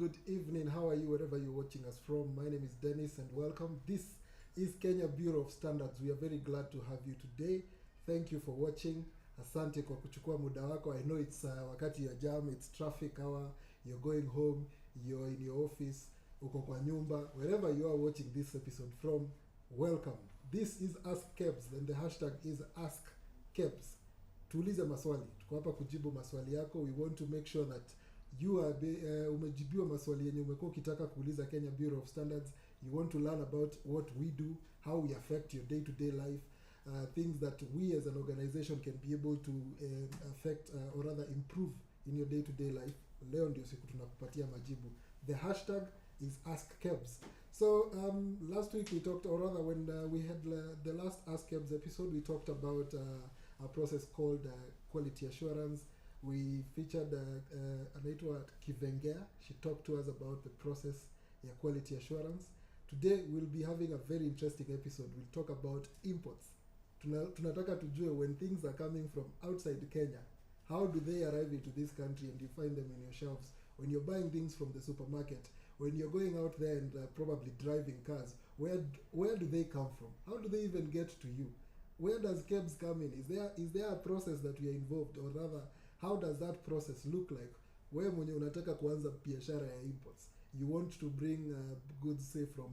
good evening. How are you, wherever you're watching us from? My name is Dennis and welcome. This is Kenya Bureau of Standards. We are very glad to have you today. Thank you for watching. Asante kwa kuchukua muda wako. I know it's wakati ya jam, it's traffic hour, you're going home, you're in your office, uko kwa nyumba. Wherever you are watching this episode from, welcome. This is Ask Kebs and the hashtag is Ask Kebs. Tuulize maswali. Tuko hapa kujibu maswali yako. We want to make sure that you are umejibiwa maswali yenye umekuwa ukitaka kuuliza Kenya Bureau of Standards. You want to learn about what we do, how we affect your day-to-day life, things that we as an organization can be able to affect or rather improve in your day-to-day life. Leo ndio siku tunakupatia majibu. The hashtag is Ask Kebs. So last week we talked, or rather when we had the last Ask Kebs episode, we talked about a process called quality assurance. We featured anaitwa Kivengea. She talked to us about the process ya quality assurance. Today we'll be having a very interesting episode. We'll talk about imports. Tunataka tujue when things are coming from outside Kenya, how do they arrive into this country and you find them in your shelves? When you're buying things from the supermarket, when you're going out there and probably driving cars, where do they come from? How do they even get to you? Where does KEBS come in? Is there a process that we are involved, or rather, how does that process look like? Wewe mwenye unataka kuanza biashara ya imports, you want to bring goods say from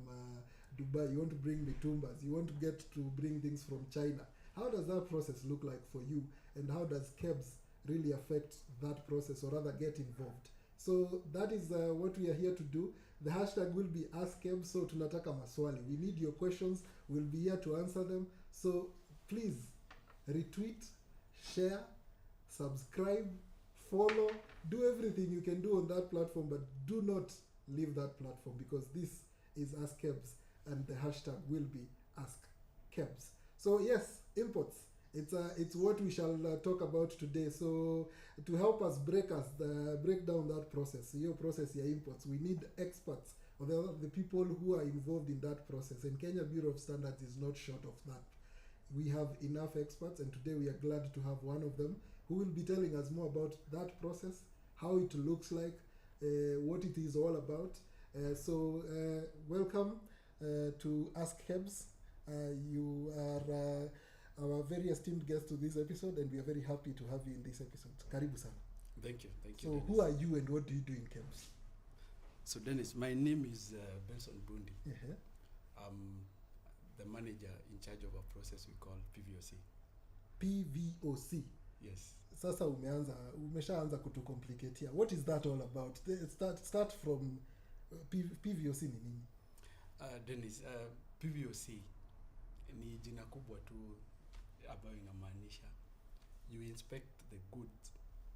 Dubai, you want to bring mitumbas, you want to get to bring things from China. How does that process look like for you, and how does KEBS really affect that process, or rather get involved? So that is what we are here to do. The hashtag will be Ask KEBS, so tunataka maswali. We need your questions. We'll be here to answer them. So please retweet, share, subscribe, follow, do everything you can do on that platform, but do not leave that platform, because this is Ask KEBS and the hashtag will be Ask KEBS. So yes, imports. It's what we shall talk about today. So to help us break down that process, your process, your imports, we need experts, or the people who are involved in that process. And Kenya Bureau of Standards is not short of that. We have enough experts, and today we are glad to have one of them who will be telling us more about that process, how it looks like, what it is all about. So welcome to Ask KEBS. You are our very esteemed guest to this episode, and we are very happy to have you in this episode. Karibu sana. Thank you. So Dennis. who are you and what do you do in KEBS? So Dennis, my name is Benson Bundi. Uh-huh. I'm the manager in charge of a process we call PVOC. PVOC. Yes. Sasa umeshaanza kutucomplicatea. What is that all about? Start from PVOC ni nini? Dennis, PVOC ni jina kubwa tu ambayo inamaanisha you inspect the goods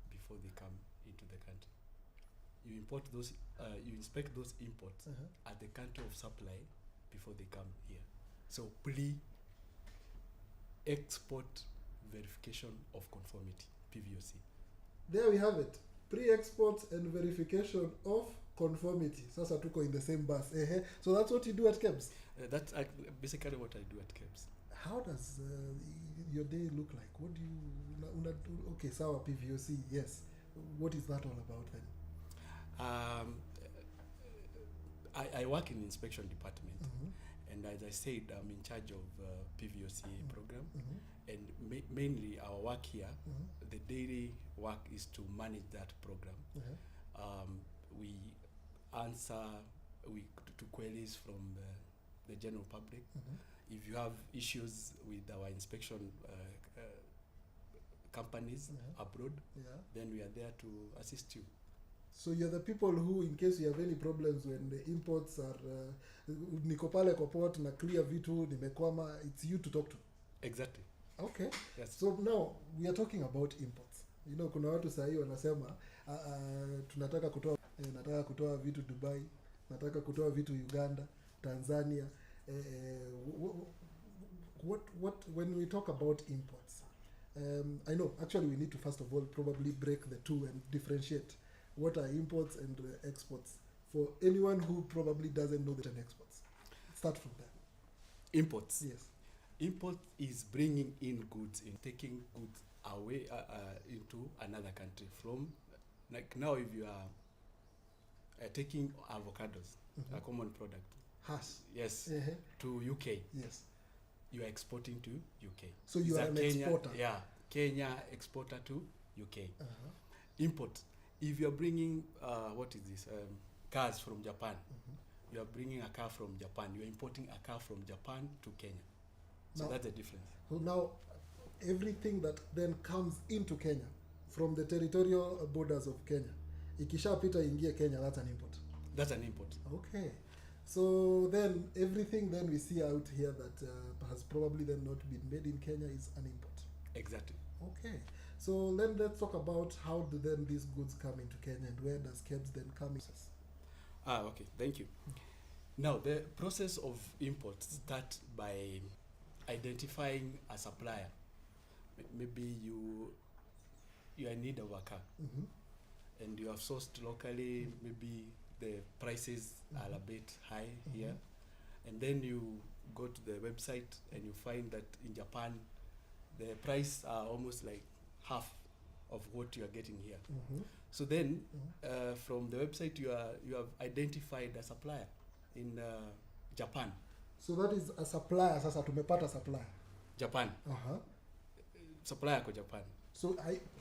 before they come into the country. You inspect those imports at the country of supply before they come here. So pre-export verification of conformity, PVOC. There we have it. Pre-export and verification of conformity. Sasa tuko in the same bus. So that's what you do at KEBS? That's basically what I do at KEBS. How does your day look like? What do you... Okay, sawa, PVOC, yes. What is that all about then? I work in inspection department, and as I said, I'm in charge of PVOC program, and mainly our work here, the daily work is to manage that program. We answer to queries from the general public. If you have issues with our inspection companies abroad, then we are there to assist you. So you're the people who, in case you have any problems when the imports are niko pale kwa port na clear vitu nimekwama, it's you to talk to. Exactly. Okay. Yes. So now we are talking about imports. You know, kuna watu sahi wanasema tunataka kutoa vitu Dubai, nataka kutoa vitu Uganda, Tanzania. When we talk about imports, I know actually we need to first of all probably break the two and differentiate what are imports and exports for anyone who probably doesn't know the term exports. Start from there. Imports. Yes. Import is bringing in goods, in taking goods away into another country from, like now if you are taking avocados, Mhm. a common product, Hash. yes, Uh-huh. to UK. Yes. You are exporting to UK. So you It's are a an Kenya, exporter. Yeah, Kenya exporter to UK. Uh-huh. Import. If you are bringing what is this? Cars from Japan. Mhm. You are bringing a car from Japan. You are importing a car from Japan to Kenya. So Now- that's the difference. So now, everything that then comes into Kenya from the territorial borders of Kenya, ikishapita ingie Kenya, that's an import. That's an import. Okay. So then everything then we see out here that has probably then not been made in Kenya is an import. Exactly. Okay. So then let's talk about how do then these goods come into Kenya and where does KEBS then come in? Okay, thank you. Now, the process of import starts by identifying a supplier. Maybe you are in need of a car Mm-hmm. and you have sourced locally, maybe the prices are a bit high here, and then you go to the website and you find that in Japan the price are almost like half of what you are getting here. Mm-hmm. So then from the website you have identified a supplier in Japan. So that is a supplier. Sasa tumepata supplier. Japan. Uh-huh. Supplier kwa Japan. So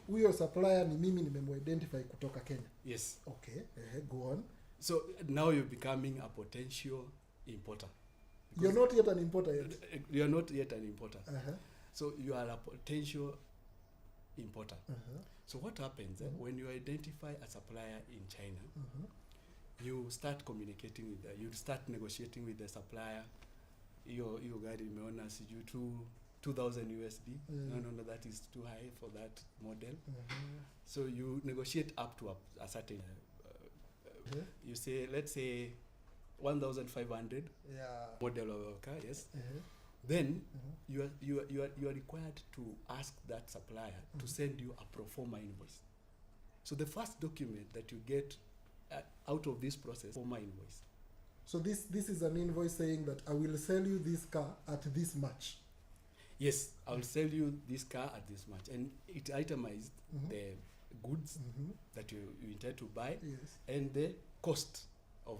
huyo supplier ni mimi nimemu-identify kutoka Kenya. Yes. Okay. Go on. So now you're becoming a potential importer. You're not yet an importer yet. You are not yet an importer. Uh-huh. So you are a potential importer. Uh-huh. So what happens when you identify a supplier in China, Uh-huh. you start communicating with you start negotiating with the supplier. Hiyo gari imeona sijui 2000 USD. No, that is too high for that model. Uh-huh. So you negotiate up to a certain you say, let's say 1500 Yeah. model of a car, yes. Uh-huh. Then Uh-huh. you are required to ask that supplier to send you a pro forma invoice. So the first document that you get out of this process, forma invoice. So this is an invoice saying that I will sell you this car at this much. Yes, I will sell you this car at this much, and it itemized the goods Mm-hmm. that you intend to buy Yes. and the cost of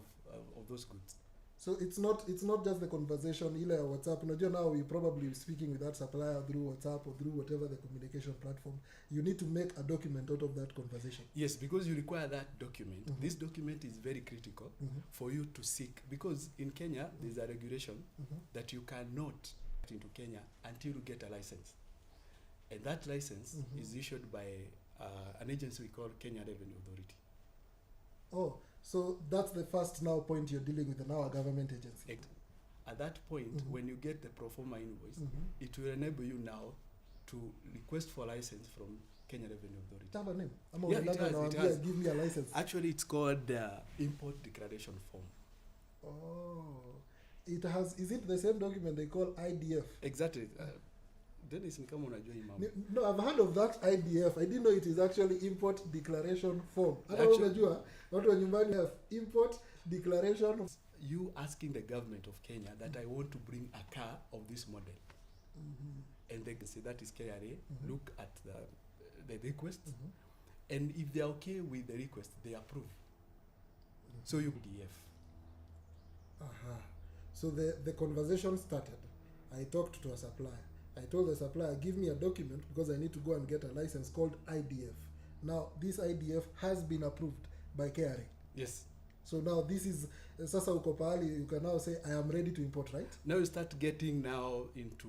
those goods. So it's not just the conversation ile ya WhatsApp. Unajua now we probably speaking with that supplier through WhatsApp or through whatever the communication platform. You need to make a document out of that conversation. Yes, because you require that document. This document is very critical for you to seek, because in Kenya there's a regulation that you cannot get into Kenya until you get a license, and that license is issued by an agency we call Kenya Revenue Authority. Oh, so that's the first now point you're dealing with now a government agency. At that point, when you get the pro forma invoice, it will enable you now to request for license from Kenya Revenue Authority. It have a name. I'm Yeah, it has. give me a license. Actually, it's called import declaration form. Oh, it has. Is it the same document they call IDF? Exactly. Dennis, ni kama unajua hii mambo. No, I've heard of that IDF. I didn't know it is actually import declaration form. Hata Actually- unajua watu wa nyumbani have import declaration. You asking the government of Kenya that I want to bring a car of this model, and they can say that is KRA. Look at the request, and if they are okay with the request, they approve. So you DF. Aha. So the conversation started. I talked to a supplier. I told the supplier, give me a document because I need to go and get a license called IDF. Now, this IDF has been approved by KRA. Yes. So now this is, sasa uko pahali, you can now say, I am ready to import, right? Now you start getting now into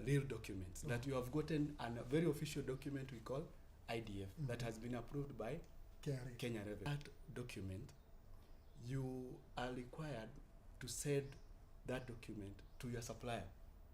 real documents that you have gotten, a very official document we call IDF that has been approved by KRA. Kenya Revenue. That document, you are required to send that document to your supplier.